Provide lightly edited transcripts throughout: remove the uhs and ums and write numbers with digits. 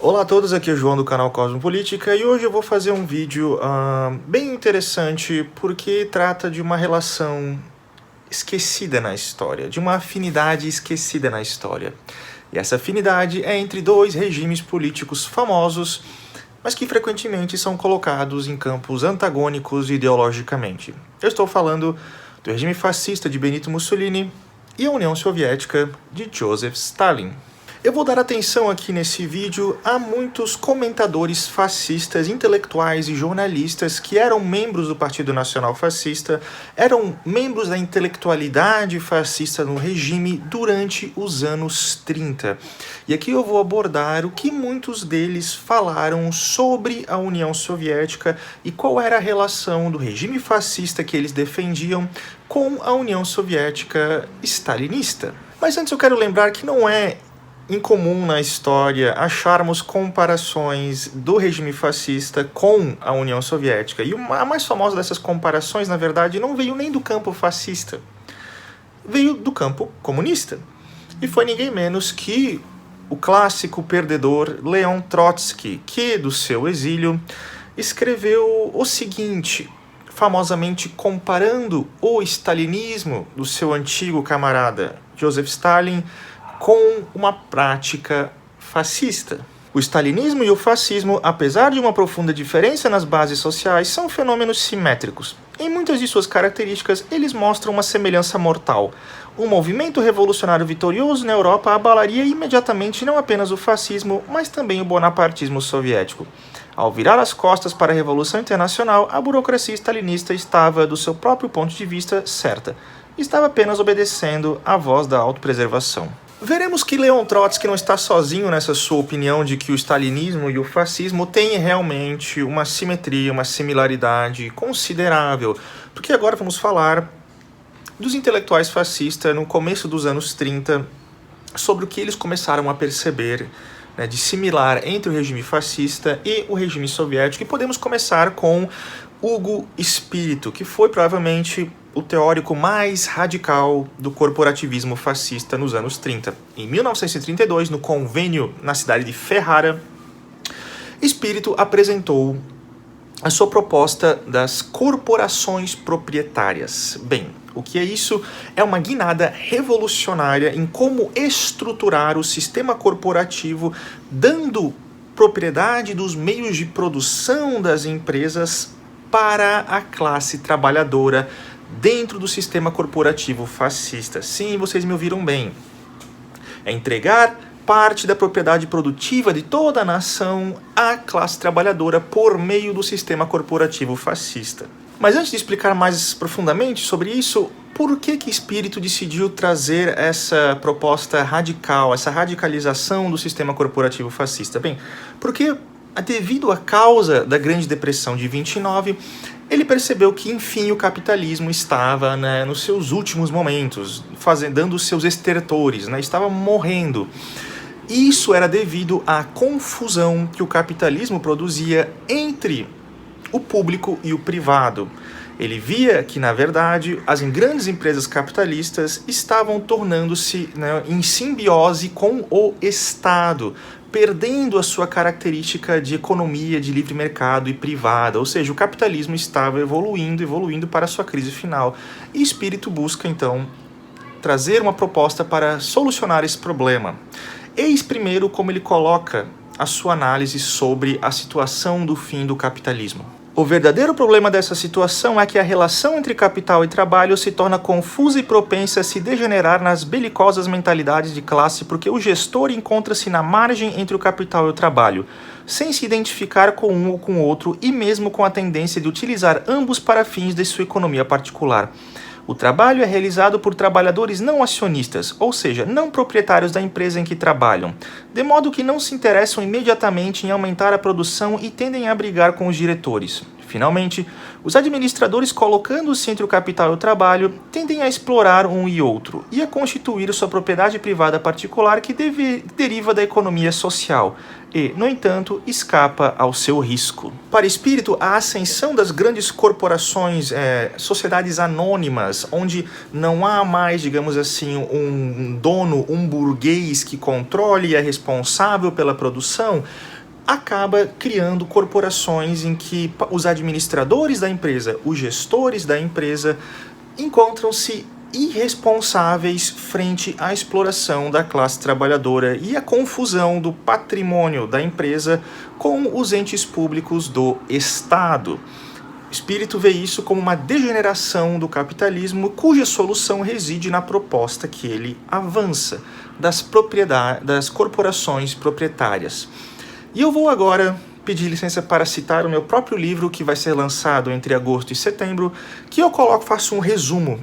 Olá a todos, aqui é o João do canal Cosmopolítica e hoje eu vou fazer um vídeo bem interessante porque trata de uma relação esquecida na história, de uma afinidade esquecida na história. E essa afinidade é entre dois regimes políticos famosos, mas que frequentemente são colocados em campos antagônicos ideologicamente. Eu estou falando do regime fascista de Benito Mussolini e a União Soviética de Joseph Stalin. Eu vou dar atenção aqui nesse vídeo a muitos comentadores fascistas, intelectuais e jornalistas que eram membros do Partido Nacional Fascista, eram membros da intelectualidade fascista no regime durante os anos 30. E aqui eu vou abordar o que muitos deles falaram sobre a União Soviética e qual era a relação do regime fascista que eles defendiam com a União Soviética stalinista. Mas antes eu quero lembrar que não é incomum na história acharmos comparações do regime fascista com a União Soviética. E a mais famosa dessas comparações, na verdade, não veio nem do campo fascista, veio do campo comunista. E foi ninguém menos que o clássico perdedor Leon Trotsky, que, do seu exílio, escreveu o seguinte, famosamente comparando o stalinismo do seu antigo camarada Joseph Stalin com uma prática fascista. O stalinismo e o fascismo, apesar de uma profunda diferença nas bases sociais, são fenômenos simétricos. Em muitas de suas características, eles mostram uma semelhança mortal. Um movimento revolucionário vitorioso na Europa abalaria imediatamente não apenas o fascismo, mas também o bonapartismo soviético. Ao virar as costas para a Revolução Internacional, a burocracia stalinista estava, do seu próprio ponto de vista, certa. Estava apenas obedecendo à voz da autopreservação. Veremos que Leon Trotsky não está sozinho nessa sua opinião de que o stalinismo e o fascismo têm realmente uma simetria, uma similaridade considerável, porque agora vamos falar dos intelectuais fascistas no começo dos anos 30, sobre o que eles começaram a perceber, né, de similar entre o regime fascista e o regime soviético, e podemos começar com Hugo Espírito, que foi provavelmente o teórico mais radical do corporativismo fascista nos anos 30. Em 1932, no convênio na cidade de Ferrara, Espírito apresentou a sua proposta das corporações proprietárias. Bem, o que é isso? É uma guinada revolucionária em como estruturar o sistema corporativo, dando propriedade dos meios de produção das empresas para a classe trabalhadora dentro do sistema corporativo fascista. Sim, vocês me ouviram bem. É entregar parte da propriedade produtiva de toda a nação à classe trabalhadora por meio do sistema corporativo fascista. Mas antes de explicar mais profundamente sobre isso, por que Espírito decidiu trazer essa proposta radical, essa radicalização do sistema corporativo fascista? Bem, porque devido à causa da Grande Depressão de 29, ele percebeu que, enfim, o capitalismo estava, né, nos seus últimos momentos, dando os seus estertores, né, estava morrendo. Isso era devido à confusão que o capitalismo produzia entre o público e o privado. Ele via que, na verdade, as grandes empresas capitalistas estavam tornando-se, né, em simbiose com o Estado, perdendo a sua característica de economia de livre mercado e privada, ou seja, o capitalismo estava evoluindo para a sua crise final. E Espírito busca, então, trazer uma proposta para solucionar esse problema. Eis primeiro como ele coloca a sua análise sobre a situação do fim do capitalismo. O verdadeiro problema dessa situação é que a relação entre capital e trabalho se torna confusa e propensa a se degenerar nas belicosas mentalidades de classe porque o gestor encontra-se na margem entre o capital e o trabalho, sem se identificar com um ou com o outro e mesmo com a tendência de utilizar ambos para fins de sua economia particular. O trabalho é realizado por trabalhadores não acionistas, ou seja, não proprietários da empresa em que trabalham, de modo que não se interessam imediatamente em aumentar a produção e tendem a brigar com os diretores. Finalmente, os administradores, colocando-se entre o capital e o trabalho, tendem a explorar um e outro e a constituir sua propriedade privada particular que deriva da economia social e, no entanto, escapa ao seu risco. Para Espírito, a ascensão das grandes corporações, sociedades anônimas, onde não há mais, digamos assim, um dono, um burguês que controle e é responsável pela produção, acaba criando corporações em que os administradores da empresa, os gestores da empresa, encontram-se irresponsáveis frente à exploração da classe trabalhadora e à confusão do patrimônio da empresa com os entes públicos do Estado. Espírito vê isso como uma degeneração do capitalismo, cuja solução reside na proposta que ele avança das corporações proprietárias. E eu vou agora pedir licença para citar o meu próprio livro, que vai ser lançado entre agosto e setembro, que eu faço um resumo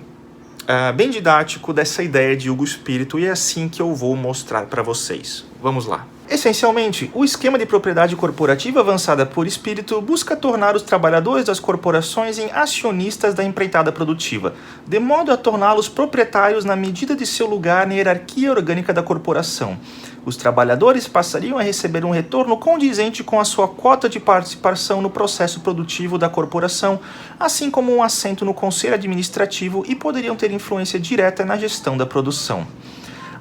bem didático dessa ideia de Hugo Espírito, e é assim que eu vou mostrar para vocês. Vamos lá. Essencialmente, o esquema de propriedade corporativa avançada por Espírito busca tornar os trabalhadores das corporações em acionistas da empreitada produtiva, de modo a torná-los proprietários na medida de seu lugar na hierarquia orgânica da corporação. Os trabalhadores passariam a receber um retorno condizente com a sua quota de participação no processo produtivo da corporação, assim como um assento no conselho administrativo, e poderiam ter influência direta na gestão da produção.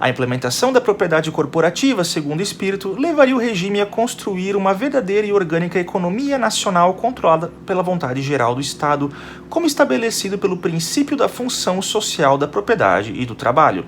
A implementação da propriedade corporativa, segundo Espírito, levaria o regime a construir uma verdadeira e orgânica economia nacional controlada pela vontade geral do Estado, como estabelecido pelo princípio da função social da propriedade e do trabalho.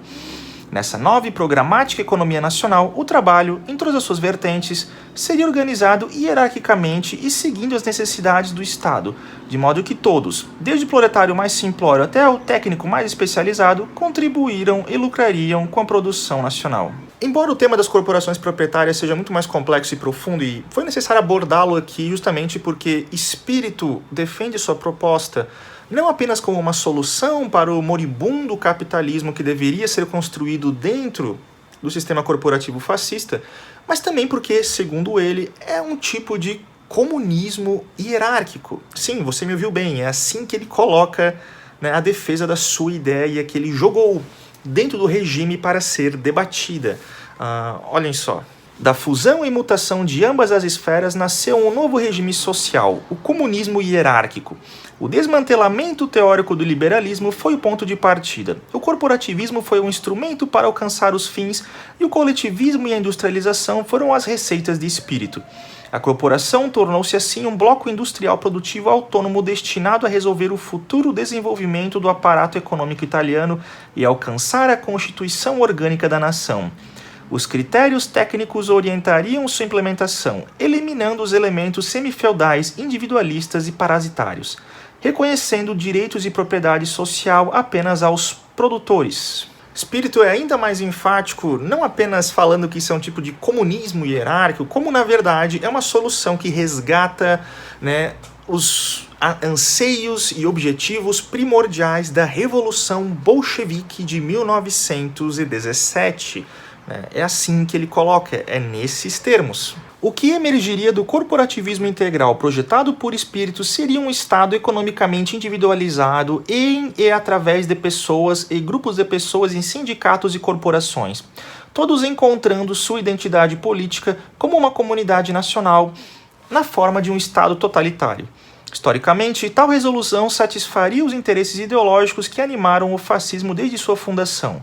Nessa nova e programática economia nacional, o trabalho, em todas as suas vertentes, seria organizado hierarquicamente e seguindo as necessidades do Estado, de modo que todos, desde o proletário mais simplório até o técnico mais especializado, contribuíram e lucrariam com a produção nacional. Embora o tema das corporações proprietárias seja muito mais complexo e profundo, e foi necessário abordá-lo aqui justamente porque Espírito defende sua proposta não apenas como uma solução para o moribundo capitalismo que deveria ser construído dentro do sistema corporativo fascista, mas também porque, segundo ele, é um tipo de comunismo hierárquico. Sim, você me ouviu bem, é assim que ele coloca, né, a defesa da sua ideia que ele jogou dentro do regime para ser debatida. Olhem só. Da fusão e mutação de ambas as esferas nasceu um novo regime social, o comunismo hierárquico. O desmantelamento teórico do liberalismo foi o ponto de partida. O corporativismo foi um instrumento para alcançar os fins e o coletivismo e a industrialização foram as receitas de Espírito. A corporação tornou-se assim um bloco industrial produtivo autônomo destinado a resolver o futuro desenvolvimento do aparato econômico italiano e alcançar a constituição orgânica da nação. Os critérios técnicos orientariam sua implementação, eliminando os elementos semifeudais, individualistas e parasitários, reconhecendo direitos e propriedade social apenas aos produtores. Espírito é ainda mais enfático, não apenas falando que isso é um tipo de comunismo hierárquico, como na verdade é uma solução que resgata, né, os anseios e objetivos primordiais da Revolução Bolchevique de 1917. É assim que ele coloca, é nesses termos. O que emergiria do corporativismo integral projetado por Espírito seria um Estado economicamente individualizado e através de pessoas e grupos de pessoas em sindicatos e corporações, todos encontrando sua identidade política como uma comunidade nacional na forma de um Estado totalitário. Historicamente, tal resolução satisfaria os interesses ideológicos que animaram o fascismo desde sua fundação.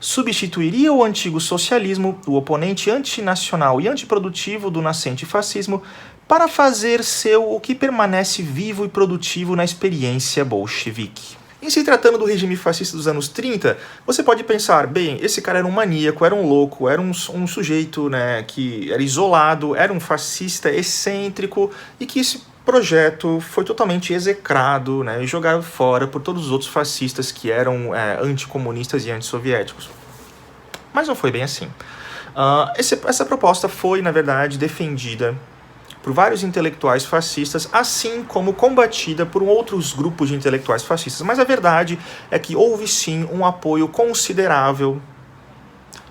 Substituiria o antigo socialismo, o oponente antinacional e antiprodutivo do nascente fascismo, para fazer seu o que permanece vivo e produtivo na experiência bolchevique. Em se tratando do regime fascista dos anos 30, você pode pensar, bem, esse cara era um maníaco, era um louco, era um sujeito, né, que era isolado, era um fascista excêntrico e que esse projeto foi totalmente execrado, né, e jogado fora por todos os outros fascistas que eram anticomunistas e antissoviéticos. Mas não foi bem assim. Essa proposta foi, na verdade, defendida por vários intelectuais fascistas, assim como combatida por outros grupos de intelectuais fascistas. Mas a verdade é que houve sim um apoio considerável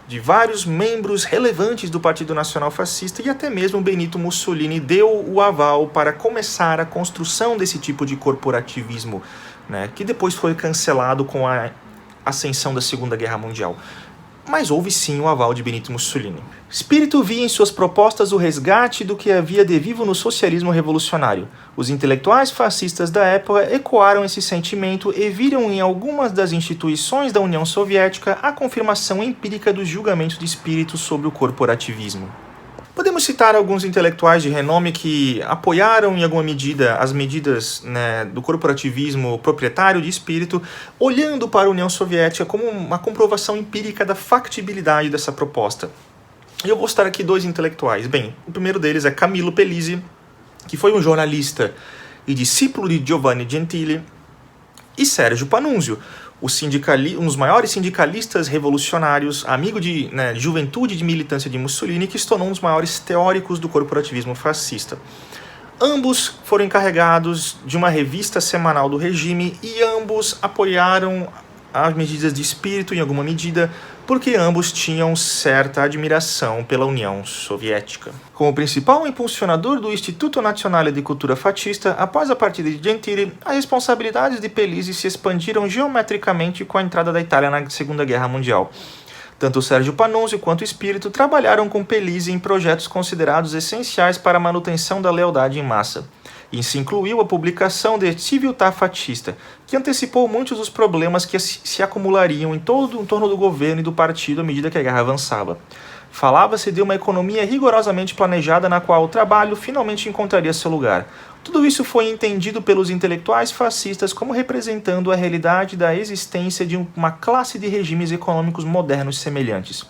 de vários membros relevantes do Partido Nacional Fascista e até mesmo Benito Mussolini deu o aval para começar a construção desse tipo de corporativismo, né, que depois foi cancelado com a ascensão da Segunda Guerra Mundial. Mas houve sim o aval de Benito Mussolini. Spirito via em suas propostas o resgate do que havia de vivo no socialismo revolucionário. Os intelectuais fascistas da época ecoaram esse sentimento e viram em algumas das instituições da União Soviética a confirmação empírica dos julgamentos de Spirito sobre o corporativismo. Podemos citar alguns intelectuais de renome que apoiaram em alguma medida as medidas, né, do corporativismo proprietário de Spirito, olhando para a União Soviética como uma comprovação empírica da factibilidade dessa proposta. E eu vou citar aqui dois intelectuais. Bem, o primeiro deles é Camillo Pelisi, que foi um jornalista e discípulo de Giovanni Gentili, e Sérgio Panunzio, um dos maiores sindicalistas revolucionários, amigo de juventude de militância de Mussolini, que se tornou um dos maiores teóricos do corporativismo fascista. Ambos foram encarregados de uma revista semanal do regime e ambos apoiaram as medidas de Spirito em alguma medida, porque ambos tinham certa admiração pela União Soviética. Como principal impulsionador do Instituto Nazionale di Cultura Fascista, após a partida de Gentili, as responsabilidades de Pelisi se expandiram geometricamente com a entrada da Itália na Segunda Guerra Mundial. Tanto Sérgio Panunzio quanto Spirito trabalharam com Pelisi em projetos considerados essenciais para a manutenção da lealdade em massa. Isso incluiu a publicação de Civiltà Fascista, que antecipou muitos dos problemas que se acumulariam em torno do governo e do partido à medida que a guerra avançava. Falava-se de uma economia rigorosamente planejada na qual o trabalho finalmente encontraria seu lugar. Tudo isso foi entendido pelos intelectuais fascistas como representando a realidade da existência de uma classe de regimes econômicos modernos semelhantes,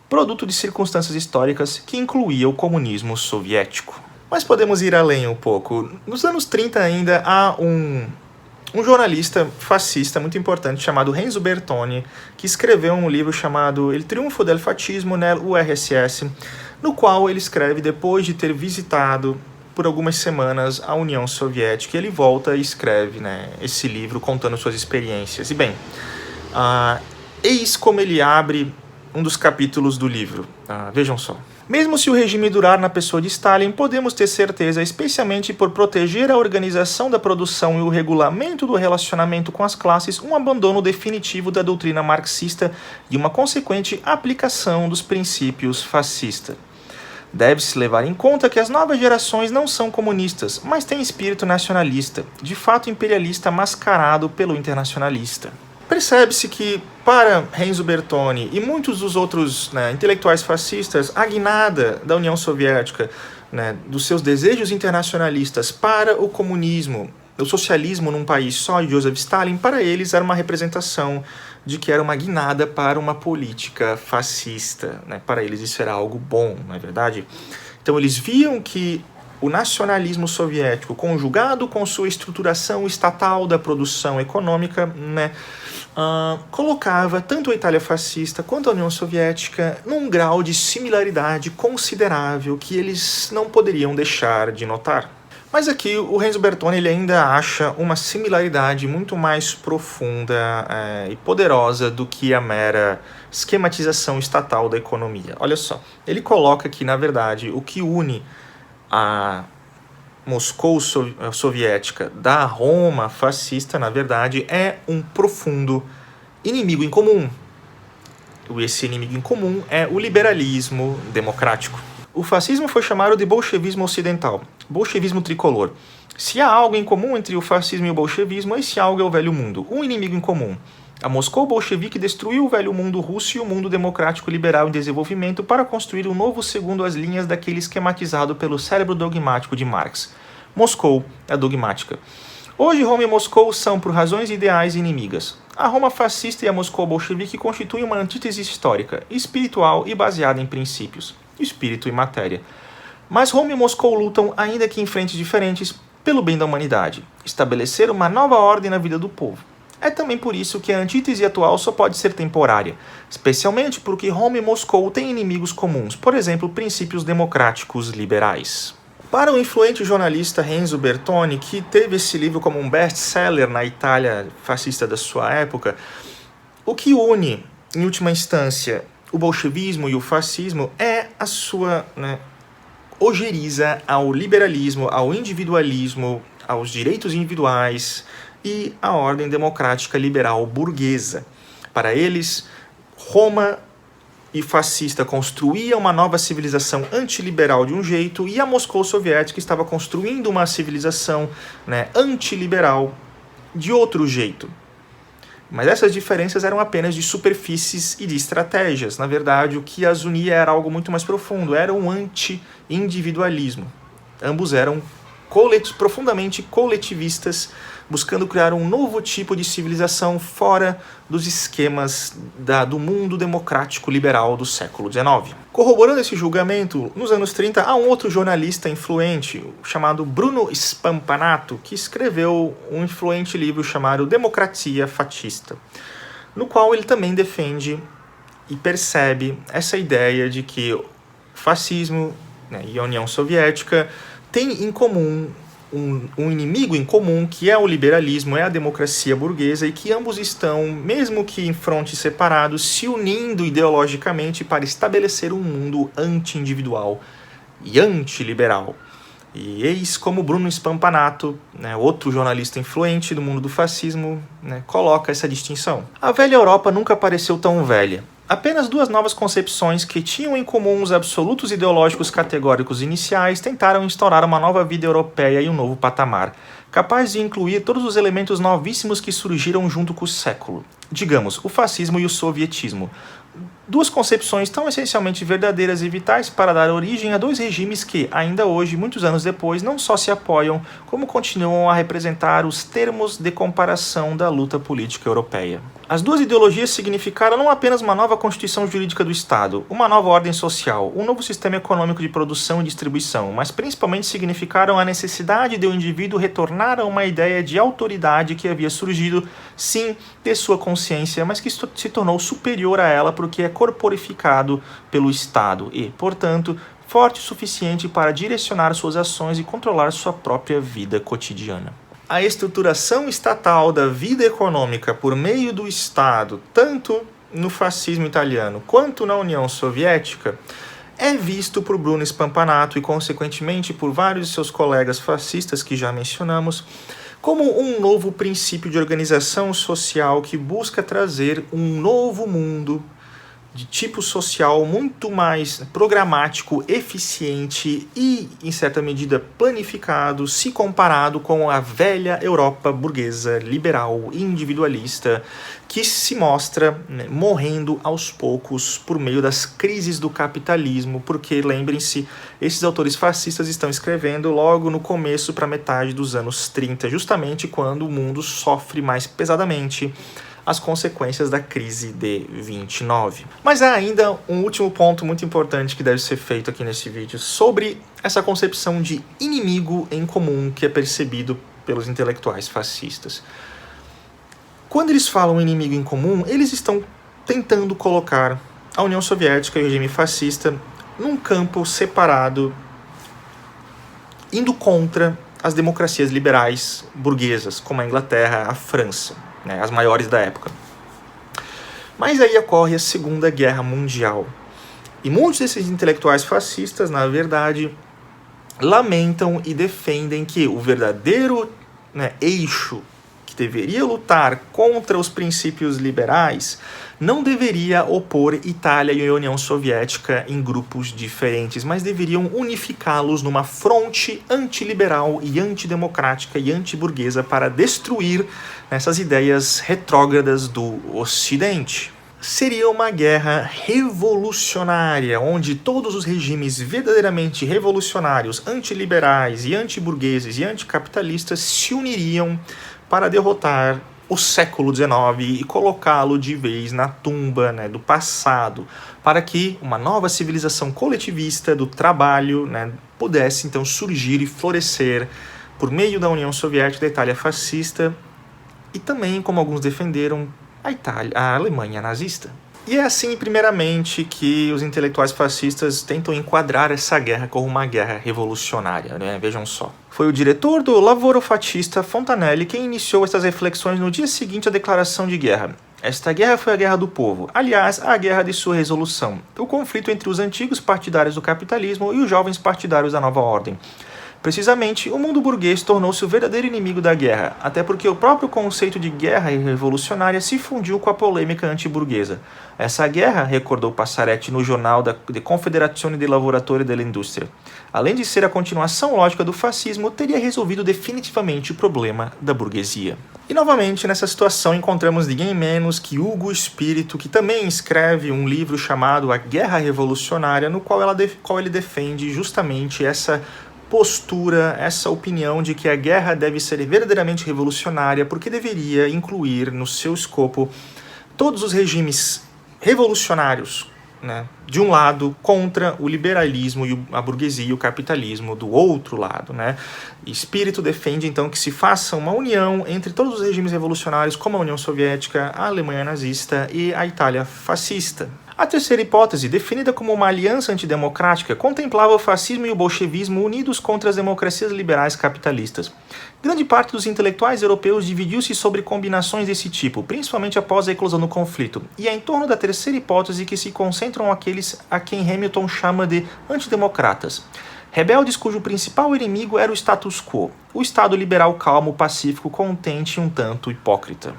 produto de circunstâncias históricas que incluía o comunismo soviético. Mas podemos ir além um pouco. Nos anos 30 ainda há um jornalista fascista muito importante chamado Renzo Bertoni, que escreveu um livro chamado Il Triunfo del Fascismo nell'URSS, no qual ele escreve depois de ter visitado por algumas semanas a União Soviética. Ele volta e escreve, esse livro contando suas experiências. E bem, eis como ele abre um dos capítulos do livro. Vejam só. Mesmo se o regime durar na pessoa de Stalin, podemos ter certeza, especialmente por proteger a organização da produção e o regulamento do relacionamento com as classes, um abandono definitivo da doutrina marxista e uma consequente aplicação dos princípios fascistas. Deve-se levar em conta que as novas gerações não são comunistas, mas têm espírito nacionalista, de fato imperialista mascarado pelo internacionalista. Percebe-se que, para Renzo Bertoni e muitos dos outros intelectuais fascistas, a guinada da União Soviética, dos seus desejos internacionalistas para o comunismo, o socialismo num país só de Joseph Stalin, para eles era uma representação de que era uma guinada para uma política fascista. Para eles isso era algo bom, não é verdade? Então eles viam que o nacionalismo soviético, conjugado com sua estruturação estatal da produção econômica, colocava tanto a Itália fascista quanto a União Soviética num grau de similaridade considerável que eles não poderiam deixar de notar. Mas aqui o Renzo Bertoni ele ainda acha uma similaridade muito mais profunda e poderosa do que a mera esquematização estatal da economia. Olha só, ele coloca que, na verdade, o que une a Moscou soviética da Roma fascista, na verdade, é um profundo inimigo em comum. Esse inimigo em comum é o liberalismo democrático. O fascismo foi chamado de bolchevismo ocidental, bolchevismo tricolor. Se há algo em comum entre o fascismo e o bolchevismo, esse algo é o velho mundo, um inimigo em comum. A Moscou bolchevique destruiu o velho mundo russo e o mundo democrático liberal em desenvolvimento para construir um novo segundo as linhas daquele esquematizado pelo cérebro dogmático de Marx. Moscou é dogmática. Hoje, Roma e Moscou são, por razões ideais, inimigas. A Roma fascista e a Moscou bolchevique constituem uma antítese histórica, espiritual e baseada em princípios, espírito e matéria. Mas Roma e Moscou lutam, ainda que em frentes diferentes, pelo bem da humanidade, estabelecer uma nova ordem na vida do povo. É também por isso que a antítese atual só pode ser temporária, especialmente porque Roma e Moscou têm inimigos comuns, por exemplo, princípios democráticos liberais. Para o influente jornalista Renzo Bertoni, que teve esse livro como um best-seller na Itália fascista da sua época, o que une, em última instância, o bolchevismo e o fascismo é a sua ojeriza ao liberalismo, ao individualismo, aos direitos individuais e à ordem democrática liberal burguesa. Para eles, Roma e fascista construía uma nova civilização antiliberal de um jeito e a Moscou soviética estava construindo uma civilização antiliberal de outro jeito. Mas essas diferenças eram apenas de superfícies e de estratégias. Na verdade, o que as unia era algo muito mais profundo, era um anti-individualismo. Ambos eram profundamente coletivistas, buscando criar um novo tipo de civilização fora dos esquemas do mundo democrático liberal do século XIX. Corroborando esse julgamento, nos anos 30, há um outro jornalista influente, chamado Bruno Spampanato, que escreveu um influente livro chamado Democracia Fascista, no qual ele também defende e percebe essa ideia de que o fascismo e a União Soviética têm em comum um inimigo em comum, que é o liberalismo, é a democracia burguesa, e que ambos estão, mesmo que em frontes separados, se unindo ideologicamente para estabelecer um mundo anti-individual e anti-liberal. E eis como Bruno Spampanato, outro jornalista influente do mundo do fascismo, coloca essa distinção. A velha Europa nunca pareceu tão velha. Apenas duas novas concepções que tinham em comum os absolutos ideológicos categóricos iniciais tentaram instaurar uma nova vida europeia e um novo patamar, capaz de incluir todos os elementos novíssimos que surgiram junto com o século. Digamos, o fascismo e o sovietismo. Duas concepções tão essencialmente verdadeiras e vitais para dar origem a dois regimes que, ainda hoje, muitos anos depois, não só se apoiam, como continuam a representar os termos de comparação da luta política europeia. As duas ideologias significaram não apenas uma nova constituição jurídica do Estado, uma nova ordem social, um novo sistema econômico de produção e distribuição, mas principalmente significaram a necessidade de o indivíduo retornar a uma ideia de autoridade que havia surgido, sim, de sua consciência, mas que se tornou superior a ela porque é corporificado pelo Estado e, portanto, forte o suficiente para direcionar suas ações e controlar sua própria vida cotidiana. A estruturação estatal da vida econômica por meio do Estado, tanto no fascismo italiano quanto na União Soviética, é visto por Bruno Spampanato e, consequentemente, por vários de seus colegas fascistas que já mencionamos, como um novo princípio de organização social que busca trazer um novo mundo de tipo social muito mais programático, eficiente e, em certa medida, planificado, se comparado com a velha Europa burguesa, liberal, individualista, que se mostra morrendo aos poucos por meio das crises do capitalismo, porque, lembrem-se, esses autores fascistas estão escrevendo logo no começo para metade dos anos 30, justamente quando o mundo sofre mais pesadamente as consequências da crise de 29. Mas há ainda um último ponto muito importante que deve ser feito aqui nesse vídeo sobre essa concepção de inimigo em comum que é percebido pelos intelectuais fascistas. Quando eles falam inimigo em comum, eles estão tentando colocar a União Soviética e o regime fascista num campo separado, indo contra as democracias liberais burguesas, como a Inglaterra, a França, as maiores da época. Mas aí ocorre a Segunda Guerra Mundial. E muitos desses intelectuais fascistas, na verdade, lamentam e defendem que o verdadeiro eixo que deveria lutar contra os princípios liberais não deveria opor Itália e a União Soviética em grupos diferentes, mas deveriam unificá-los numa fronte antiliberal e antidemocrática e antiburguesa para destruir essas ideias retrógradas do Ocidente. Seria uma guerra revolucionária, onde todos os regimes verdadeiramente revolucionários, antiliberais e antiburgueses e anticapitalistas se uniriam para derrotar o século XIX e colocá-lo de vez na tumba do passado, para que uma nova civilização coletivista do trabalho pudesse então surgir e florescer por meio da União Soviética, da Itália fascista e também, como alguns defenderam, a Alemanha nazista. E é assim, primeiramente, que os intelectuais fascistas tentam enquadrar essa guerra como uma guerra revolucionária, Vejam só. Foi o diretor do Lavoro Fascista, Fontanelli, quem iniciou essas reflexões no dia seguinte à declaração de guerra. Esta guerra foi a Guerra do Povo, aliás, a guerra de sua resolução, o conflito entre os antigos partidários do capitalismo e os jovens partidários da nova ordem. Precisamente, o mundo burguês tornou-se o verdadeiro inimigo da guerra, até porque o próprio conceito de guerra revolucionária se fundiu com a polêmica antiburguesa. Essa guerra, recordou Passaretti no jornal da Confederazione dei Lavoratori dell'Industria, além de ser a continuação lógica do fascismo, teria resolvido definitivamente o problema da burguesia. E novamente, nessa situação, encontramos ninguém menos que Hugo Espírito, que também escreve um livro chamado A Guerra Revolucionária, no qual ele defende justamente essa postura, essa opinião de que a guerra deve ser verdadeiramente revolucionária porque deveria incluir no seu escopo todos os regimes revolucionários, né, de um lado contra o liberalismo e a burguesia e o capitalismo do outro lado, né? Espírito defende então que se faça uma união entre todos os regimes revolucionários como a União Soviética, a Alemanha nazista e a Itália fascista. A terceira hipótese, definida como uma aliança antidemocrática, contemplava o fascismo e o bolchevismo unidos contra as democracias liberais capitalistas. Grande parte dos intelectuais europeus dividiu-se sobre combinações desse tipo, principalmente após a eclosão do conflito, e é em torno da terceira hipótese que se concentram aqueles a quem Hamilton chama de antidemocratas. Rebeldes cujo principal inimigo era o status quo, o Estado liberal calmo, pacífico, contente e um tanto hipócrita.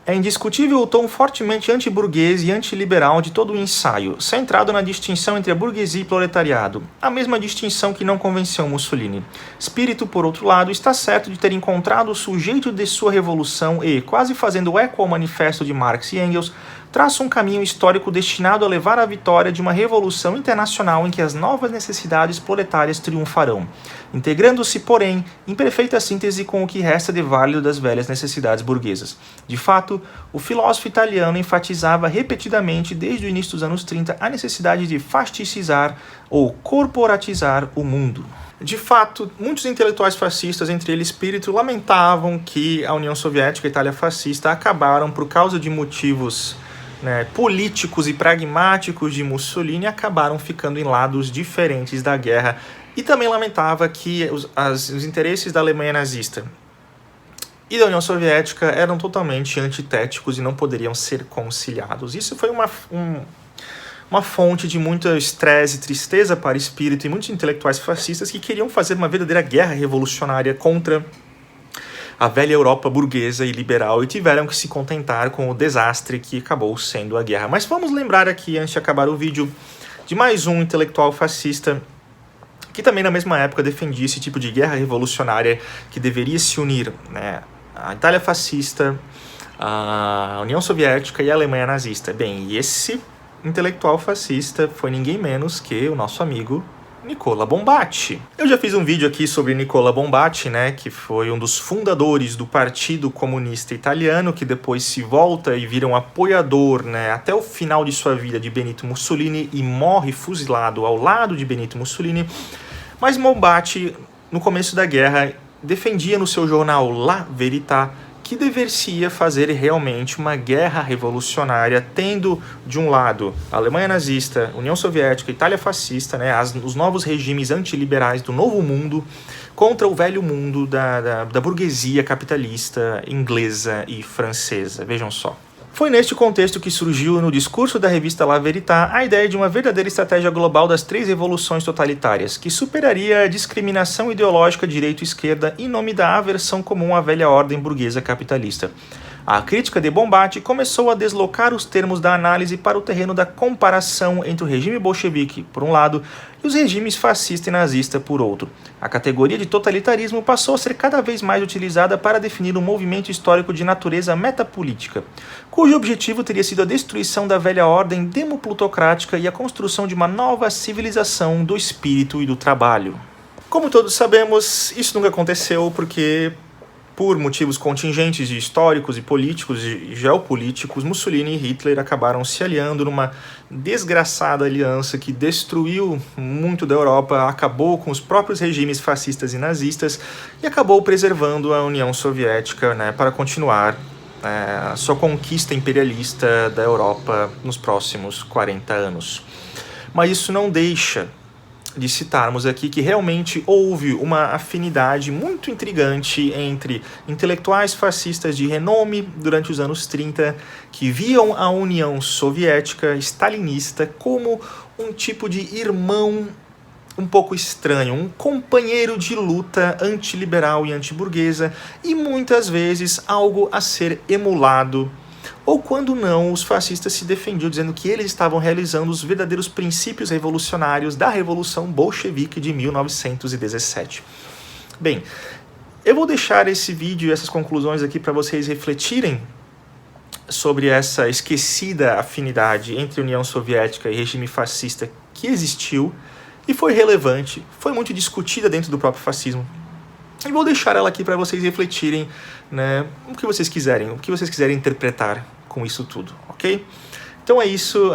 É indiscutível o tom fortemente antiburguês e antiliberal de todo o ensaio, centrado na distinção entre a burguesia e proletariado, a mesma distinção que não convenceu Mussolini. Espírito, por outro lado, está certo de ter encontrado o sujeito de sua revolução e, quase fazendo eco ao manifesto de Marx e Engels, traça um caminho histórico destinado a levar à vitória de uma revolução internacional em que as novas necessidades proletárias triunfarão, integrando-se, porém, em perfeita síntese com o que resta de válido das velhas necessidades burguesas. De fato, o filósofo italiano enfatizava repetidamente, desde o início dos anos 30, a necessidade de fasticizar ou corporatizar o mundo. De fato, muitos intelectuais fascistas, entre eles Espírito, lamentavam que a União Soviética e a Itália fascista acabaram por causa de motivos políticos e pragmáticos de Mussolini, acabaram ficando em lados diferentes da guerra, e também lamentava que os interesses da Alemanha nazista e da União Soviética eram totalmente antitéticos e não poderiam ser conciliados. Isso foi uma fonte de muito estresse e tristeza para Espírito e muitos intelectuais fascistas que queriam fazer uma verdadeira guerra revolucionária contra a velha Europa burguesa e liberal e tiveram que se contentar com o desastre que acabou sendo a guerra. Mas vamos lembrar aqui, antes de acabar o vídeo, de mais um intelectual fascista que também na mesma época defendia esse tipo de guerra revolucionária que deveria se unir, né, a Itália fascista, a União Soviética e a Alemanha nazista. Bem, e esse intelectual fascista foi ninguém menos que o nosso amigo Nicola Bombati. Eu já fiz um vídeo aqui sobre Nicola Bombati, né, que foi um dos fundadores do Partido Comunista Italiano, que depois se volta e vira um apoiador, né, até o final de sua vida de Benito Mussolini e morre fuzilado ao lado de Benito Mussolini. Mas Bombati, no começo da guerra, defendia no seu jornal La Verità que deveria fazer realmente uma guerra revolucionária, tendo de um lado a Alemanha nazista, União Soviética, Itália fascista, né, os novos regimes antiliberais do novo mundo, contra o velho mundo da burguesia capitalista inglesa e francesa. Vejam só. Foi neste contexto que surgiu no discurso da revista La Verità a ideia de uma verdadeira estratégia global das três revoluções totalitárias, que superaria a discriminação ideológica direito-esquerda em nome da aversão comum à velha ordem burguesa capitalista. A crítica de Bombati começou a deslocar os termos da análise para o terreno da comparação entre o regime bolchevique, por um lado, e os regimes fascista e nazista, por outro. A categoria de totalitarismo passou a ser cada vez mais utilizada para definir um movimento histórico de natureza metapolítica, cujo objetivo teria sido a destruição da velha ordem demoplutocrática e a construção de uma nova civilização do espírito e do trabalho. Como todos sabemos, isso nunca aconteceu porque, por motivos contingentes e históricos e políticos e geopolíticos, Mussolini e Hitler acabaram se aliando numa desgraçada aliança que destruiu muito da Europa, acabou com os próprios regimes fascistas e nazistas e acabou preservando a União Soviética, né, para continuar a sua conquista imperialista da Europa nos próximos 40 anos. Mas isso não deixa de citarmos aqui que realmente houve uma afinidade muito intrigante entre intelectuais fascistas de renome durante os anos 30 que viam a União Soviética stalinista como um tipo de irmão um pouco estranho, um companheiro de luta antiliberal e antiburguesa e muitas vezes algo a ser emulado. Ou quando não, os fascistas se defendiam dizendo que eles estavam realizando os verdadeiros princípios revolucionários da Revolução Bolchevique de 1917. Bem, eu vou deixar esse vídeo e essas conclusões aqui para vocês refletirem sobre essa esquecida afinidade entre União Soviética e regime fascista que existiu e foi relevante, foi muito discutida dentro do próprio fascismo. E vou deixar ela aqui para vocês refletirem, né, o que vocês quiserem interpretar com isso tudo, ok? Então é isso,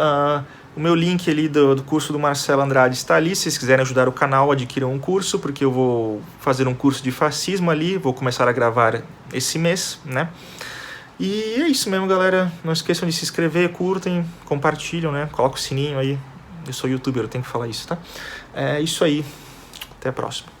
o meu link ali do curso do Marcelo Andrade está ali, se vocês quiserem ajudar o canal, adquiram um curso, porque eu vou fazer um curso de fascismo ali, vou começar a gravar esse mês, né? E é isso mesmo, galera, não esqueçam de se inscrever, curtem, compartilham, né, coloca o sininho aí, eu sou youtuber, eu tenho que falar isso, tá? É isso aí, até a próxima.